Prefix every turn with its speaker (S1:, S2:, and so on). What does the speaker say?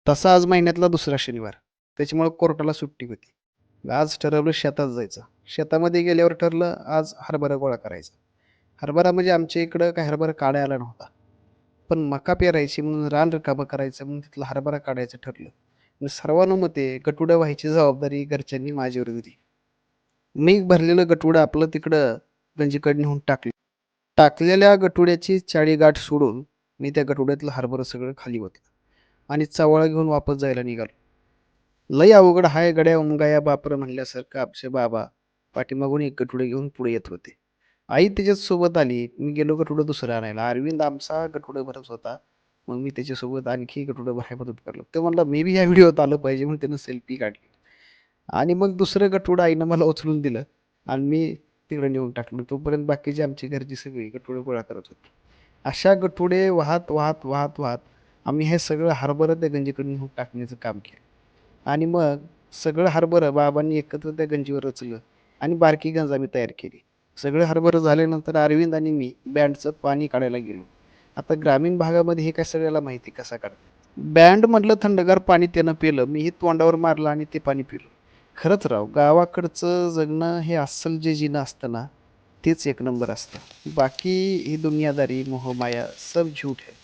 S1: तसा आज महिन्यातला दुसरा शनिवार. त्याच्यामुळं कोर्टाला सुट्टी होती. आज ठरवलं शेतात जायचं. शेतामध्ये गेल्यावर ठरलं आज हरभरा गोळा करायचा. हरभरा म्हणजे आमच्या इकडं काय हरभरा काढायला नव्हता. पण मका पेरायची म्हणून रान रिकामं करायचं म्हणून तिथला हरभरा काढायचं ठरलं. आणि सर्वानुमते गटुडं व्हायची जबाबदारी घरच्यांनी माझ्यावर दिली. मी भरलेलं गटुडं आपलं तिकडं गंजीकडे नेऊन टाकलं. टाकलेल्या गटुड्याची चाळी गाठ सोडून मी त्या गटुड्यातलं हरभरं सगळं खाली ओतलं आणि चवळा घेऊन वापस जायला निघालो. लय अवघड हाय गड्या उमगाया बापर म्हणल्यासारखं आमचे बाबा पाठीमागून एक गटुडे घेऊन पुढे येत होते. आई त्याच्याच सोबत आली. मी गेलो गटुडं दुसरं आणायला. अरविंद आमचा गटुडं भरत होता. मग मी त्याच्यासोबत आणखी गटुडं भरायला मदत करलो. तो म्हणला मी बी या व्हिडिओत आलं पाहिजे म्हणून त्यानं सेल्फी काढली. आणि मग दुसरं गटुडं आईनं मला उचलून दिलं आणि मी तिकडे नेऊन टाकलं. तोपर्यंत बाकीची आमची घरची सगळी गटुडे गोळा करत होती. अशा गटुडे वाहत वाहत वाहत वाहत आम्ही हे सगळं हरभरं त्या गंजीकडे नेऊन टाकण्याचं काम केलं. आणि मग सगळं हरभरं बाबांनी एकत्र त्या गंजीवर रचलं आणि बारकी गंज आम्ही तयार केली. सगळं हरभरं झाल्यानंतर अरविंद आणि मी बँडचं पाणी काढायला गेलो. आता ग्रामीण भागामध्ये हे काय सगळ्याला माहिती कसं काढतात. बँड मधलं थंडगार पाणी त्यानं पिलं. मीही तोंडावर मारलं आणि ते पाणी पिलं. खरंच राव गावाकडचं जगणं हे अस्सल जे जिणं असतं ना तेच एक नंबर असतं. बाकी ही दुनियादारी मोहमाया सब झूठ है.